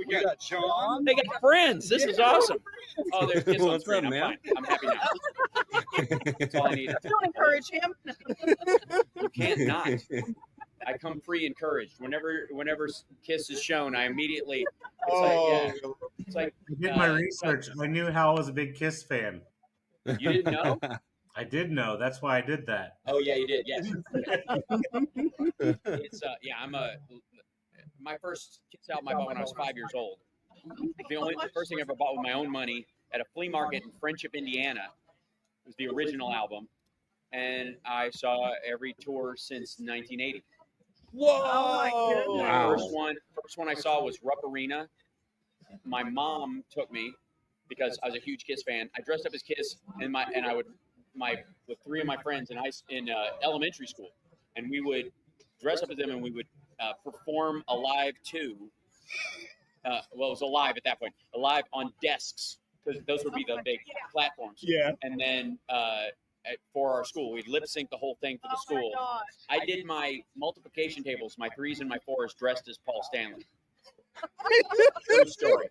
We got Sean. They got friends. This is awesome. Oh, there's kids on What's screen. up, I'm man? fine. I'm happy now. That's all I need. Don't encourage him. You can't not. I come pre-encouraged. Whenever Kiss is shown, I immediately. It's like I did my research. I knew Hal was a big Kiss fan. you didn't know. I did know. That's why I did that. Oh yeah, you did. Yes. It's my first Kiss album I bought when I was 5 years old. The first thing I ever bought with my own money at a flea market in Friendship, Indiana. It was the original album, and I saw every tour since 1980. Oh my goodness. Wow. First one I saw was Rupp Arena. My mom took me because I was a huge Kiss fan. I dressed up as Kiss, with three of my friends in elementary school, and we would dress up as them, and we would perform Alive 2. Well, it was Alive at that point, Alive on desks, because those would be the big platforms. Yeah. And then for our school, we'd lip sync the whole thing for the school. I did my multiplication tables, my 3s and my 4s, dressed as Paul Stanley. True story.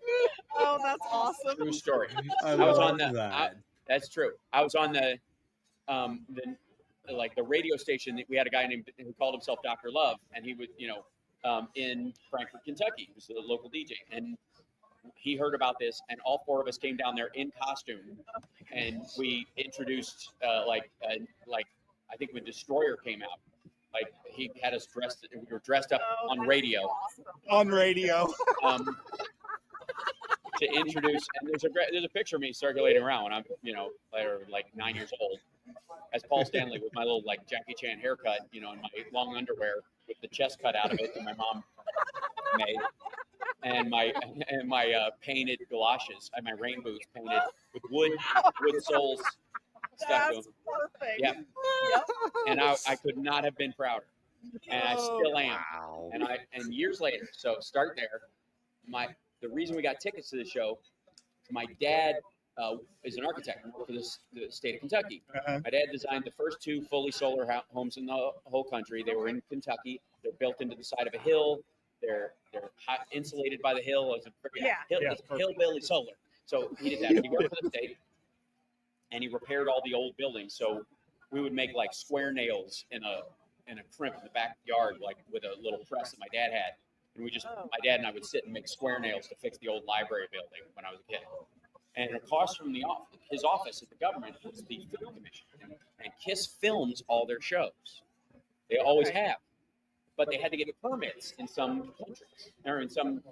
Oh, that's awesome. True story. I was love on that. That's true. I was on the radio station. We had a guy named who called himself Dr. Love, and he would, in Frankfort, Kentucky. He was the local DJ, and he heard about this, and all four of us came down there in costume, and we introduced I think when Destroyer came out, like he had us dressed. We were dressed up on radio. Awesome. On radio. To introduce, and there's a picture of me circulating around when I'm like 9 years old as Paul Stanley with my little like Jackie Chan haircut, and my long underwear with the chest cut out of it that my mom made, and my painted galoshes, and my rain boots painted with wood soles stuck to That's them. perfect. Yep. And I could not have been prouder, and I still am. Wow. And years later, so start there. The reason we got tickets to the show, my dad is an architect for the state of Kentucky. Uh-huh. My dad designed the first 2 fully solar homes in the whole country. They were in Kentucky. They're built into the side of a hill. They're hot, insulated by the hill. It's hillbilly solar. So he did that. He worked for the state, and he repaired all the old buildings. So we would make like square nails in a crimp in the backyard, like with a little press that my dad had. And my dad and I would sit and make square nails to fix the old library building when I was a kid. And across from his office at the government was the Food Commission. And Kiss films all their shows. They always have. But they had to get permits in some countries, or in some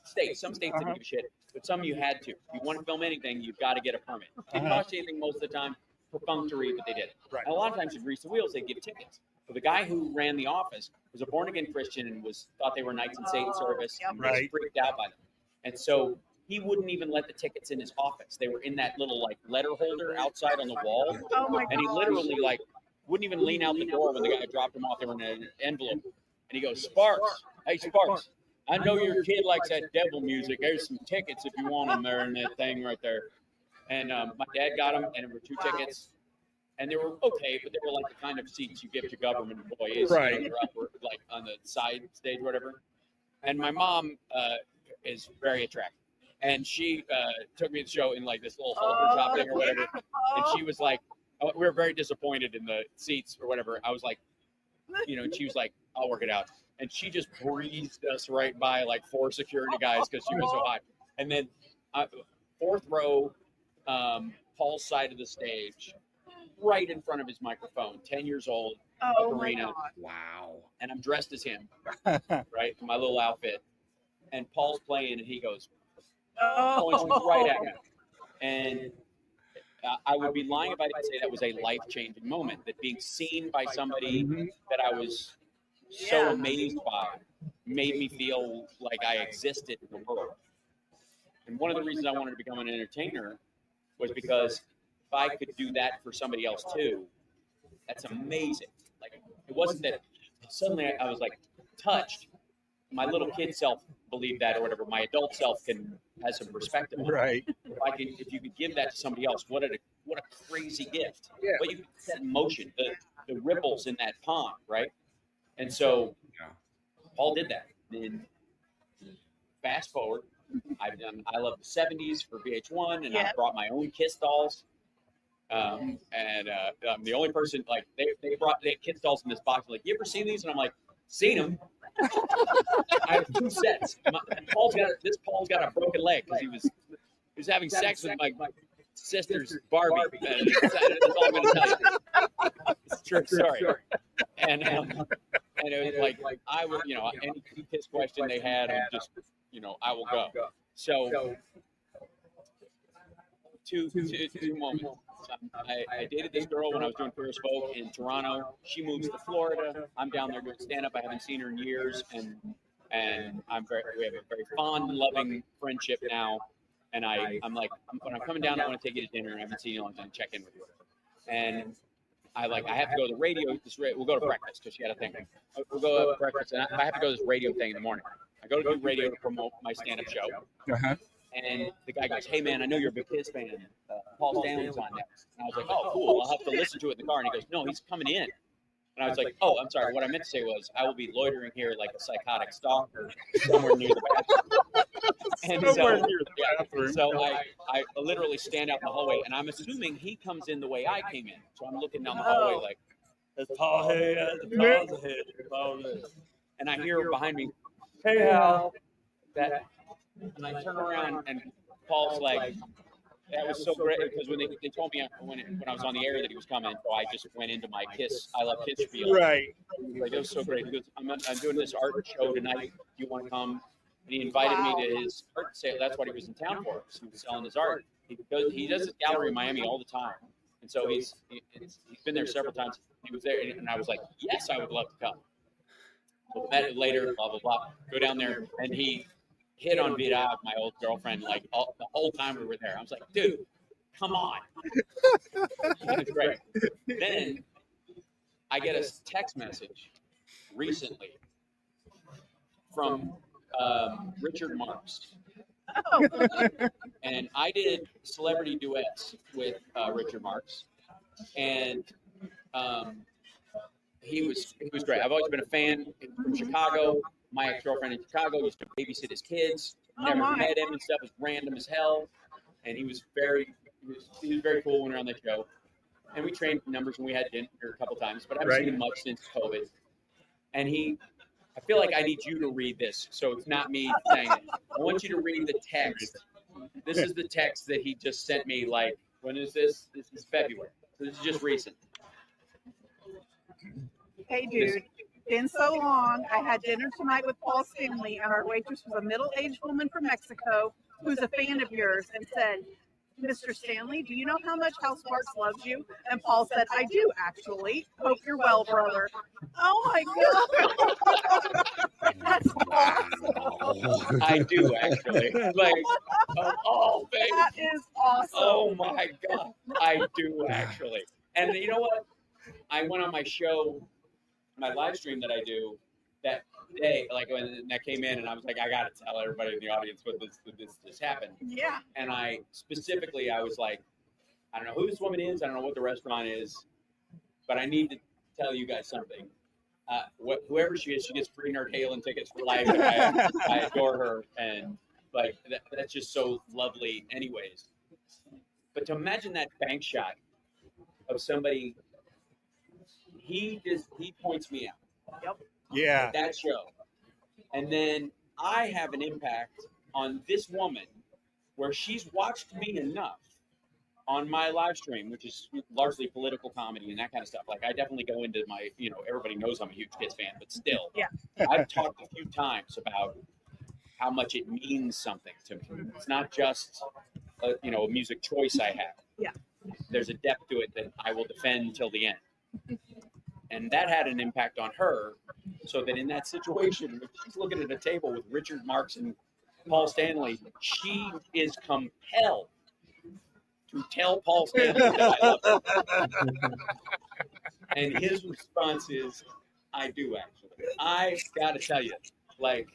states. Some states didn't give a shit, but some you had to. If you want to film anything, you've got to get a permit. It didn't cost you anything most of the time, perfunctory, but they did it. Right. And a lot of times to grease the wheels, they'd give tickets. So the guy who ran the office was a born-again Christian and thought they were Knights in Satan service and was Right. freaked out by them. And so he wouldn't even let the tickets in his office. They were in that little letter holder outside on the wall. Oh my And he gosh. literally wouldn't even lean out the door when the guy dropped them off. They were in an envelope. And he goes, Sparks, hey Sparks, I know your kid likes that devil music. There's some tickets if you want them there in that thing right there. And my dad got them, and there were 2 tickets. And they were okay, but they were like the kind of seats you give to government employees. Right. They're up, like on the side stage, or whatever. And my mom is very attractive. And she took me to the show in like this little halter top thing or whatever. And she was like, we were very disappointed in the seats or whatever. I was like, and she was like, I'll work it out. And she just breezed us right by like 4 security guys because she was so hot. And then 4th row, Paul's side of the stage, right in front of his microphone, 10 years old, Oh my arena. God. Wow. And I'm dressed as him, right, in my little outfit. And Paul's playing, and he goes, points right at me. And I would be lying if I didn't say that was a life-changing moment, that being seen by somebody that I was so amazed by made me feel like I existed in the world. And one of the reasons I wanted to become an entertainer was because if I could do that for somebody else too, that's amazing. Like, it wasn't that suddenly I was like touched. My little kid self believed that or whatever. My adult self has some perspective on it. Right. If you could give that to somebody else, what a crazy gift. Yeah. What you could set in motion, the ripples in that pond, right? And so Paul did that. And fast forward, I've done I Love the 70s for VH1, and Yeah. I brought my own Kiss dolls. I'm the only person, like, they brought Kiss dolls in this box. Like, you ever seen these? And I'm like, seen them. I have 2 sets. Paul's got a broken leg because he was having sex with my sister's Barbie. That's all I'm going to tell you. It's a true story. And it was like I would, any Kiss question they had, I just, I will go. So two moments. I dated this girl when I was doing Queer as Folk in Toronto. She moves to Florida. I'm down there doing stand-up. I haven't seen her in years, and we have a very fond, loving friendship now. And I'm like, when I'm coming down, I want to take you to dinner. I haven't seen you in a long time. Check in with you. And I have to go to the radio. We'll go to breakfast because she had a thing. We'll go to breakfast, and I have to go to this radio thing in the morning. I go to the radio to promote my stand-up show. Uh-huh. And the guy goes, "Hey man, I know you're a big Kiss fan. Paul Stanley's on next." And I was like, "Oh, cool. I'll have to listen to it in the car." And he goes, "No, he's coming in." And I was like, "Oh, I'm sorry. What I meant to say was, I will be loitering here like a psychotic stalker somewhere near the bathroom." And Somewhere near the bathroom. So I literally stand out in the hallway, and I'm assuming he comes in the way I came in. So I'm looking down the hallway like, "That's Paul here. Paul's here." And I hear behind me, "Hey, Hal." And I turn around, and Paul's like, "That was so great," because when they told me when I was on the air that he was coming, so I just went into my I Love Kiss spiel. Right. Like, it was so great. He goes, I'm doing this art show tonight. Do you want to come? And he invited me to his art sale. That's what he was in town for. He was selling his art. He does his gallery in Miami all the time. And so he's been there several times. He was there, and I was like, yes, I would love to come. So met it later, blah, blah, blah. Go down there, and he hit on Vida, my old girlfriend, like the whole time we were there. I was like, dude, come on. It's great. Then I get a text message recently from Richard Marx. Oh. And I did celebrity duets with Richard Marx. And he was great. I've always been a fan from Chicago. My ex-girlfriend in Chicago used to babysit his kids. Never met him and stuff. Was random as hell. And he was very cool when we were on the show. And we trained numbers when we had dinner a couple times, but I haven't seen him much since COVID. And I feel like I need you to read this, so it's not me saying it. I want you to read the text. This is the text that he just sent me, like, when is this? This is February. So this is just recent. Hey, dude. Been so long. I had dinner tonight with Paul Stanley, and our waitress was a middle-aged woman from Mexico who's a fan of yours and said, "Mr. Stanley, do you know how much House Sparks loves you?" And Paul said, "I do, actually. Hope you're well, brother." Oh, my God. That's awesome. I do, actually. Like, oh, baby. That is awesome. Oh, my God. I do, actually. And you know what? I went on my show, my live stream that I do that day, like when that came in, and I was like, I got to tell everybody in the audience what this just happened. Yeah. And I was like, I don't know who this woman is. I don't know what the restaurant is, but I need to tell you guys something. Whoever she is, she gets free Nerd Halen tickets for life. I adore her, and like that's just so lovely. Anyways, but to imagine that bank shot of somebody, he points me out. Yep. Yeah. At that show, and then I have an impact on this woman where she's watched me enough on my live stream, which is largely political comedy and that kind of stuff. Like, I definitely go into my, everybody knows I'm a huge Kiss fan, but still, Yeah. I've talked a few times about how much it means something to me. It's not just, a music choice I have. Yeah. There's a depth to it that I will defend till the end. And that had an impact on her, so that in that situation, when she's looking at a table with Richard Marx and Paul Stanley, she is compelled to tell Paul Stanley that I love him. And his response is, I do, actually. I got to tell you, like,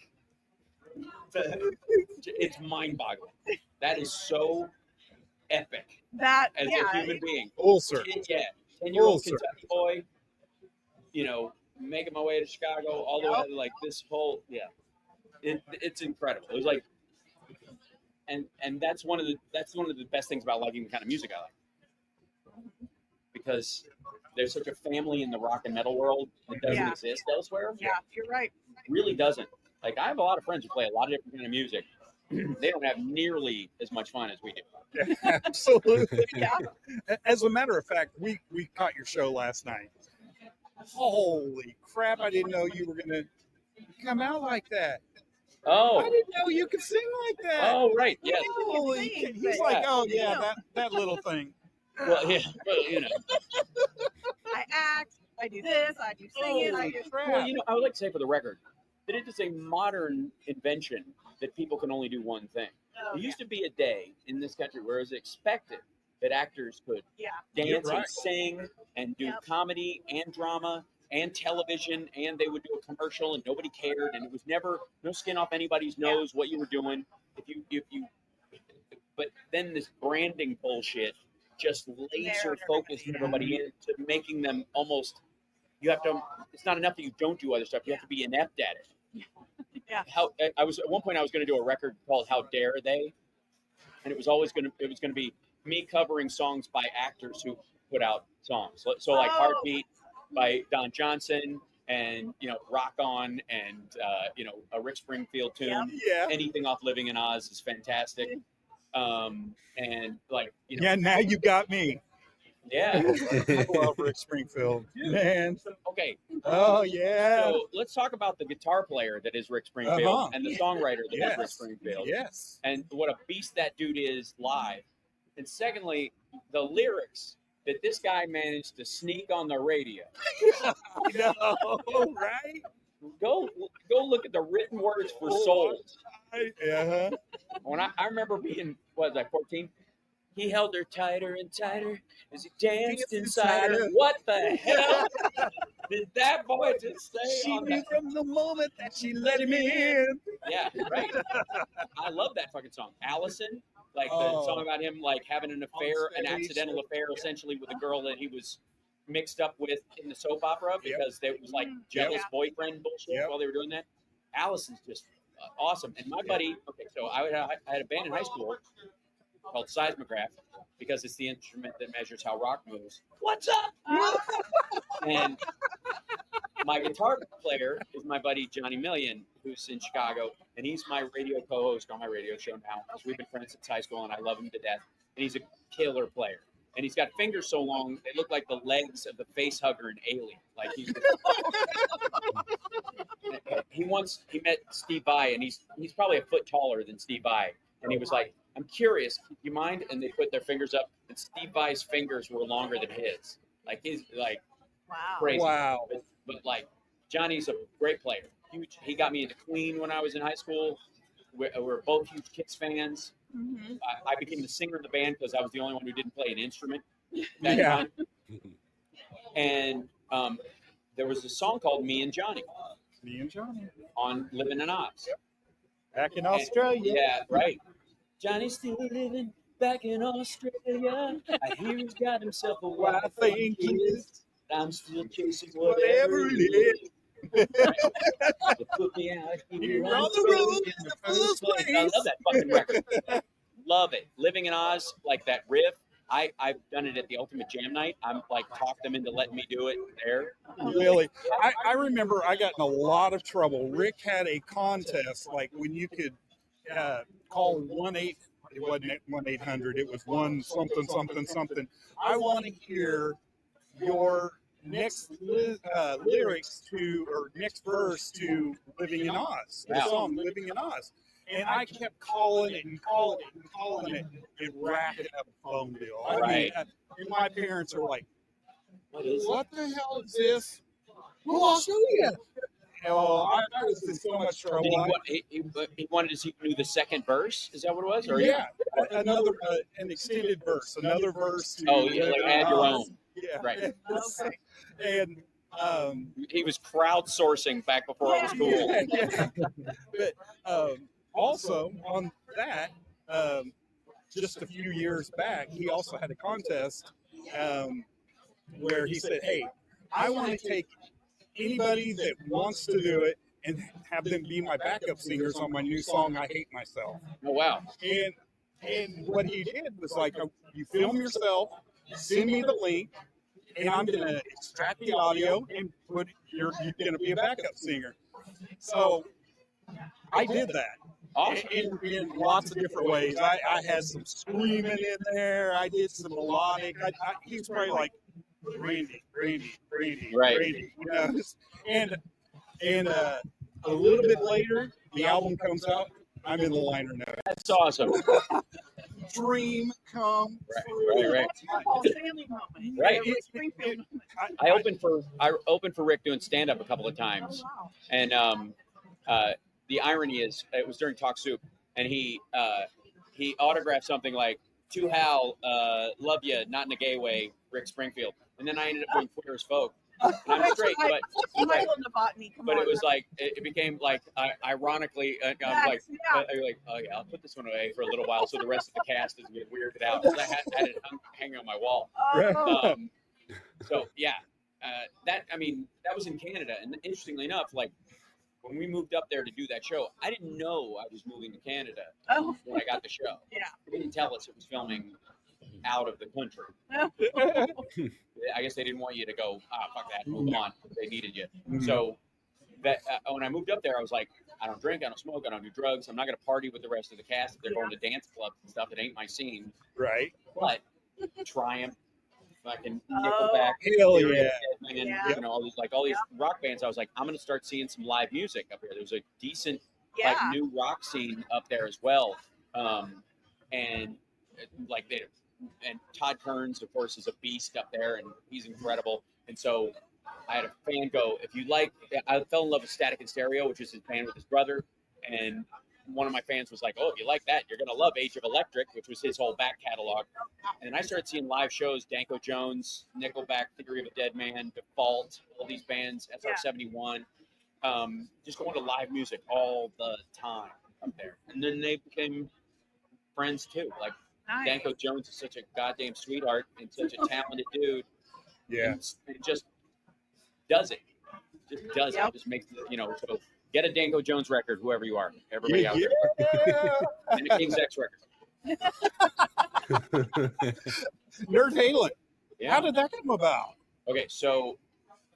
it's mind-boggling. That is so epic That, as yeah. a human being. Full circle. 10-year-old Full Kentucky boy, making my way to Chicago, all the way to, like, this whole, it's incredible. It was like and that's one of the best things about liking the kind of music I like, because there's such a family in the rock and metal world that doesn't exist elsewhere. Yeah, you're right. Really doesn't. Like, I have a lot of friends who play a lot of different kind of music. They don't have nearly as much fun as we do. Absolutely. Yeah. As a matter of fact, we caught your show last night. Holy crap! I didn't know you were gonna come out like that. I Oh, didn't know you could sing like that. oh, right, yes. Holy! sing, He's but- like, oh yeah, Yeah. that little thing. Well, yeah, well, you know. I act, I do this, I do singing, I Holy do. crap! Well, you know, I would like to say for the record that it is a modern invention that people can only do one thing. Oh, There yeah. used to be a day in this country where it was expected that actors could Yeah. dance You're and right. sing and do Yep. comedy and drama and television, and they would do a commercial and nobody cared, and it was never no skin off anybody's nose what you were doing. But then this branding bullshit just laser focused everybody into making them almost. You have to. It's not enough that you don't do other stuff. You have to be inept at it. Yeah. I was at one point I was going to do a record called "How Dare They," and it was going to be me covering songs by actors who put out songs. So like Oh. "Heartbeat" by Don Johnson, and "Rock On," and a Rick Springfield tune. Yep. Yeah. Anything off "Living in Oz" is fantastic. And like Yeah. Now you got me. yeah. I love Rick Springfield. Man. Okay, Oh yeah. so let's talk about the guitar player that is Rick Springfield Uh-huh. and the songwriter that is Rick Yes. Springfield. Yes. And what a beast that dude is live. And secondly, the lyrics that this guy managed to sneak on the radio. I know, right? Go look at the written words for Oh, Souls. Uh-huh. When I remember being, what was I, 14? He held her tighter and tighter as he danced inside her. What the hell did that boy just say? She on knew that? from the moment that she let him in. Yeah, right. I love that fucking song. Allison, like the Oh. song about him like having an affair, an stage. accidental affair, essentially with a girl that he was mixed up with in the soap opera because there was like jealous Yeah. boyfriend bullshit Yep. while they were doing that. Allison's just awesome. And my buddy, okay, so I had a band in high school called Seismograph because it's the instrument that measures how rock moves. What's up? And my guitar player is my buddy Johnny Million, who's in Chicago, and he's my radio co-host on my radio show now. We've been friends since high school, and I love him to death. And he's a killer player. And he's got fingers so long they look like the legs of the face hugger in Alien. Like he met Steve Vai, and he's probably a foot taller than Steve Vai. And he was like, "I'm curious, do you mind?" And they put their fingers up, and Steve Vai's fingers were longer than his. Like he's like Wow. crazy. Wow. But like Johnny's a great player. Huge. He got me into Queen when I was in high school. We're both huge Kiss fans. Mm-hmm. I became the singer of the band because I was the only one who didn't play an instrument that Yeah. time. And there was a song called "Me and Johnny" Me and Johnny. on Living in Oz. Back in Australia. Yeah, right. Johnny's still living back in Australia. I hear he's got himself a wife. I think he is. I'm still chasing Whatever whatever it it is. is. You put me out here You're on the road in the first place. I love that fucking record. Love it. Living in Oz, like that riff. I've done it at the Ultimate Jam Night. I'm like talked them into letting me do it there. Really? I remember I got in a lot of trouble. Rick had a contest, like when you could call 1-8, it wasn't 1-800, it was 1 something, something, something. I want to hear your next lyrics to, or next verse to Living in Oz, the Yeah. song Living in Oz. And I kept calling it and calling it and calling it. It racked up a phone bill. I mean, Right. and my parents are like, What is it? what the hell is this? Well, I'll show you. Oh, I was in so much trouble. Did he wanted to see if you knew the second verse? Is that what it was? Or Yeah, another an extended verse, another verse. To Oh, yeah, like add your own. Yeah, Right. And He was crowdsourcing back before it was cool. yeah. But also on that, just a few years back, he also had a contest where he said, "Hey, I want to take anybody that wants to do it and have them be my backup singers on my new song, I Hate Myself. Oh wow. And what he did was like, you film yourself, send me the link, and I'm going to extract the audio and put you're going to be a backup singer. So I did that. Awesome. In lots of different ways. I had some screaming in there. I did some melodic. He's probably like, Randy, Right. Randy. You know? And a little bit later, the album comes out. I'm in the liner notes. That's awesome. Dream come Right. That's my Paul Stanley moment. Right. It was Springfield moment. I opened for Rick doing stand up a couple of times, Oh, wow. and the irony is it was during Talk Soup, and he autographed something like "To Hal, love you, not in a gay way, Rick Springfield," and then I ended up doing Queer as Folk, and I'm straight, but You might wouldn't have bought me. Come but on. it was like it became like ironically, I'm like. Yeah. I was like, oh yeah, I'll put this one away for a little while so the rest of the cast doesn't get weirded out. 'Cause I had it hanging on my wall. Oh, So yeah, that was in Canada, and interestingly enough, like when we moved up there to do that show, I didn't know I was moving to Canada oh, when I got the show. yeah. They didn't tell us it was filming out of the country. I guess they didn't want you to go, fuck that, move on. They needed you. So that when I moved up there, I was like, I don't drink, I don't smoke, I don't do drugs. I'm not going to party with the rest of the cast if they're going to dance clubs and stuff. It ain't my scene. Right. But Triumph, fucking Oh. Nickelback, Hell Theory of yeah. the Dead Man, Yeah. you know, all these rock bands. I was like, I'm going to start seeing some live music up here. There was a decent Yeah. like new rock scene up there as well, and like they and Todd Kearns, of course, is a beast up there, and he's incredible. And so I had a fan go, if you like, I fell in love with Static and Stereo, which is his band with his brother, and one of my fans was like, oh, if you like that, you're gonna love Age of Electric, which was his whole back catalog. And I started seeing live shows, Danko Jones, Nickelback, Theory of a Dead Man, Default, all these bands, SR-71, just going to live music all the time up there. And then they became friends too. Like Nice. Danko Jones is such a goddamn sweetheart and such a talented dude. Yeah. And it just does it. Just does Yep. it. Just makes it, you know, so get a Danko Jones record, whoever you are. Everybody out there. And a King's X record. Nerd Halen. Yeah. How did that come about? Okay, so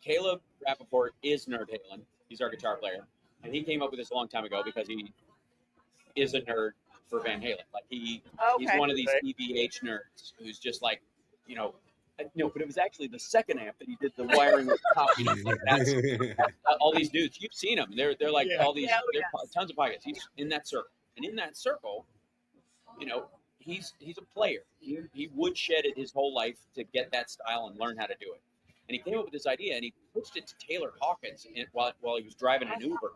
Caleb Rappaport is Nerd Halen. He's our guitar player. And he came up with this a long time ago because he is a nerd for Van Halen. Like he's Okay. one of these EVH nerds who's just like, you know, no, but it was actually the second amp that he did the wiring with the top. Like that's all these dudes. You've seen them. They're like Yeah. all these. Yeah, They're yes. tons of podcasts. He's in that circle, and in that circle, you know, he's a player. He woodshedded his whole life to get that style and learn how to do it. And he came up with this idea, and he pitched it to Taylor Hawkins while he was driving an Uber.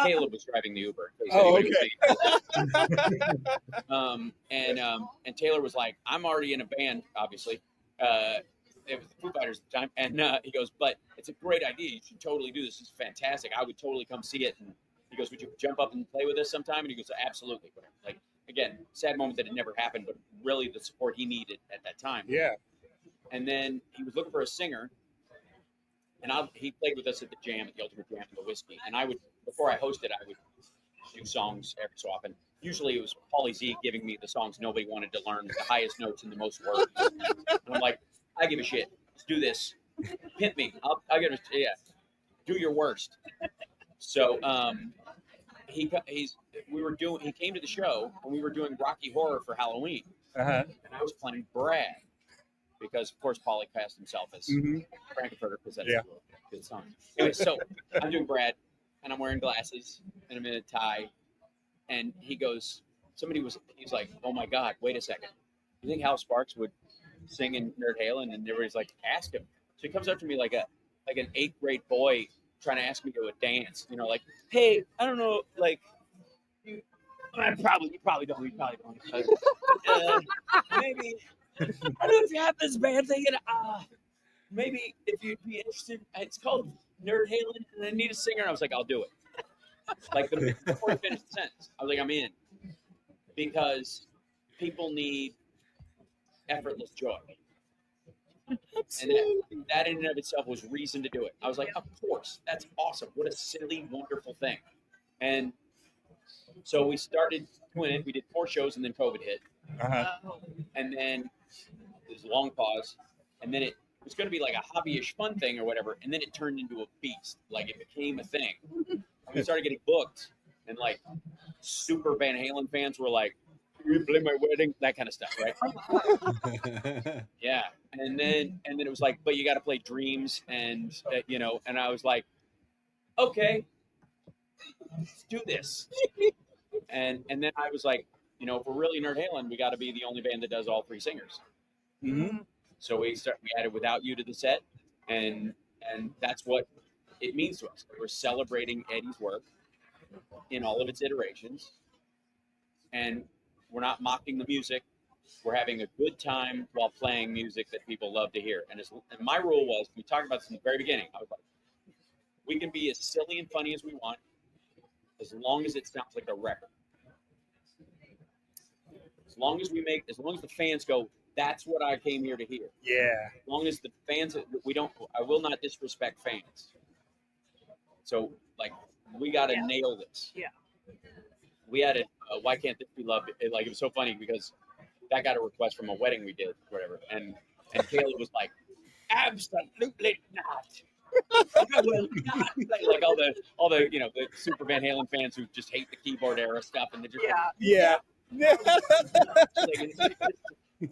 Caleb was driving the Uber. In case Oh, anybody was and Taylor was like, "I'm already in a band, obviously." It was the Foo Fighters at the time, and he goes, "But it's a great idea. You should totally do this. It's fantastic. I would totally come see it." And he goes, "Would you jump up and play with us sometime?" And he goes, "Absolutely." Like again, sad moment that it never happened, but really the support he needed at that time. Yeah. And then he was looking for a singer, and he played with us at the Jam, at the Ultimate Jam, and the Whiskey. And I would, before I hosted, I would do songs every so often. Usually it was Pauly Z giving me the songs nobody wanted to learn, the highest notes and the most words. And I'm like, I give a shit. Let's do this. Pimp me. I'll give it. Yeah. Do your worst. So he came to the show and we were doing Rocky Horror for Halloween, Uh-huh. and I was playing Brad because of course Pauly passed himself as Mm-hmm. Frankenfurter because that's Yeah. a good song. Anyway, so I'm doing Brad and I'm wearing glasses and I'm in a tie, and he's like, "Oh my God, wait a second. You think Hal Sparks would sing in Nerd Halen?" And everybody's like, "Ask him." So he comes up to me like an 8th grade boy trying to ask me to a dance, you know, like, "Hey, I don't know, like, you probably don't. Maybe I don't know if you have this band thing, and maybe if you'd be interested, it's called Nerd Halen, and I need a singer." And I was like, "I'll do it." Like before I finished the sentence, I was like, "I'm in," because people need effortless joy. And that in and of itself was reason to do it. I was like, of course, that's awesome. What a silly, wonderful thing. And so we started doing it. We did 4 shows, and then COVID hit. And then there's a long pause. And then it was going to be like a hobby-ish fun thing or whatever. And then it turned into a beast. Like, it became a thing. And we started getting booked. And, like, super Van Halen fans were like, "You play my wedding?" That kind of stuff, right? Yeah. And then it was like, but you got to play Dreams, and and I was like, okay, let's do this. And then I was like, if we're really Nerd Halen, we got to be the only band that does all 3 singers. Mm-hmm. So we added Without You to the set, and that's what it means to us. We're celebrating Eddie's work in all of its iterations, and we're not mocking the music. We're having a good time while playing music that people love to hear. And my rule was, we talked about this in the very beginning, I was like, we can be as silly and funny as we want, as long as it sounds like a record. As long as the fans go, that's what I came here to hear. Yeah. As long as the fans, I will not disrespect fans. So, like, we got to nail this. Yeah. We had Why Can't This Be Love? It was so funny because that got a request from a wedding we did, whatever. And Caleb was like, absolutely not. I will not play. Like all the the super Van Halen fans who just hate the keyboard era stuff, and they're just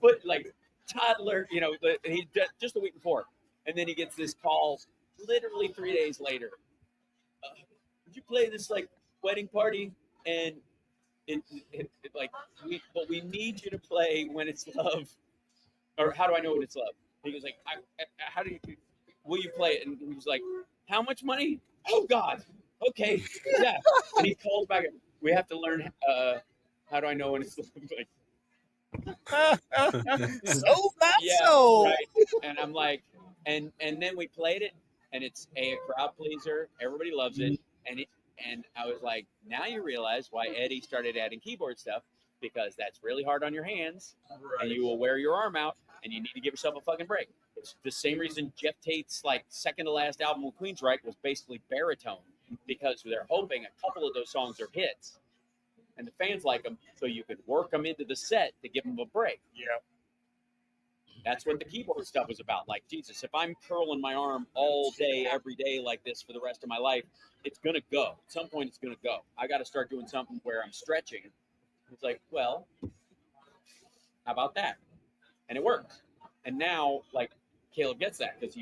but like toddler, he just the week before, and then he gets this call literally 3 days later. Would you play this like wedding party? And we need you to play When It's Love, or How Do I Know When It's Love? He goes like, will you play it? And he was like, how much money? Oh God, okay, yeah. And he calls back, we have to learn How Do I Know When It's Love? Like, So not yeah, so. right. And I'm like, and then we played it, and it's a crowd pleaser. Everybody loves it, and I was like, now you realize why Eddie started adding keyboard stuff, because that's really hard on your hands, and you will wear your arm out, and you need to give yourself a fucking break. It's the same reason Jeff Tate's like second to last album with Queensryche was basically baritone, because they're hoping a couple of those songs are hits, and the fans like them, so you can work them into the set to give them a break. Yeah. That's what the keyboard stuff was about. Like, Jesus, if I'm curling my arm all day, every day like this for the rest of my life, it's going to go. At some point, it's going to go. I got to start doing something where I'm stretching. It's like, well, how about that? And it works. And now, like, Caleb gets that because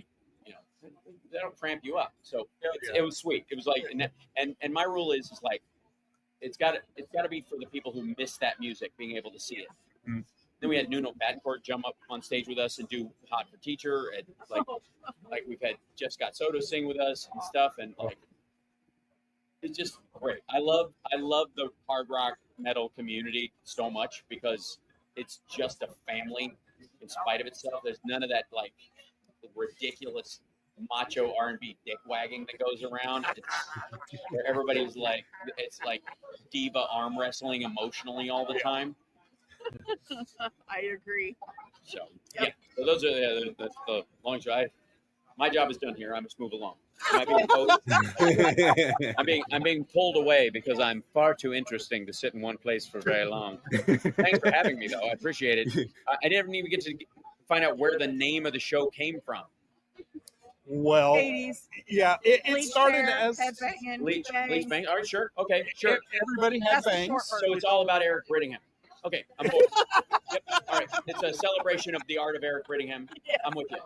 that'll cramp you up. So it was sweet. It was like, and my rule is like, it's got to be for the people who miss that music, being able to see it. Mm. Then we had Nuno Badcourt jump up on stage with us and do Hot for Teacher, and like we've had Jeff Scott Soto sing with us and stuff, and like it's just great. I love the hard rock metal community so much because it's just a family in spite of itself. There's none of that like ridiculous macho R&B dick wagging that goes around. It's where everybody's like, it's like diva arm wrestling emotionally all the time. I agree. So yeah, so those are the long shot. My job is done here. I must move along. I'm being pulled away because I'm far too interesting to sit in one place for very long. Thanks for having me, though. I appreciate it. I didn't even get to find out where the name of the show came from. Well, 80s. Yeah, it started as Bleach Bang. All right, sure. Okay, sure. Everybody had bangs. So it's all about Eric Brittingham. Okay, I'm bored. Yep. All right, it's a celebration of the art of Eric Brittingham. I'm with you.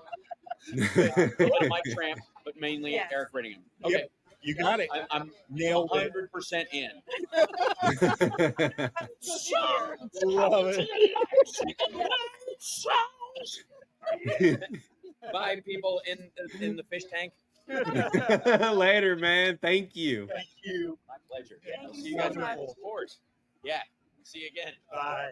A little Mike Tramp, but mainly Eric Brittingham. Okay. Yep, you got it. I'm nailed 100% in. Love it. Bye, people in the fish tank. Later, man. Thank you. Thank you. My pleasure. I'll see you guys in full force. Yeah. See you again. Bye.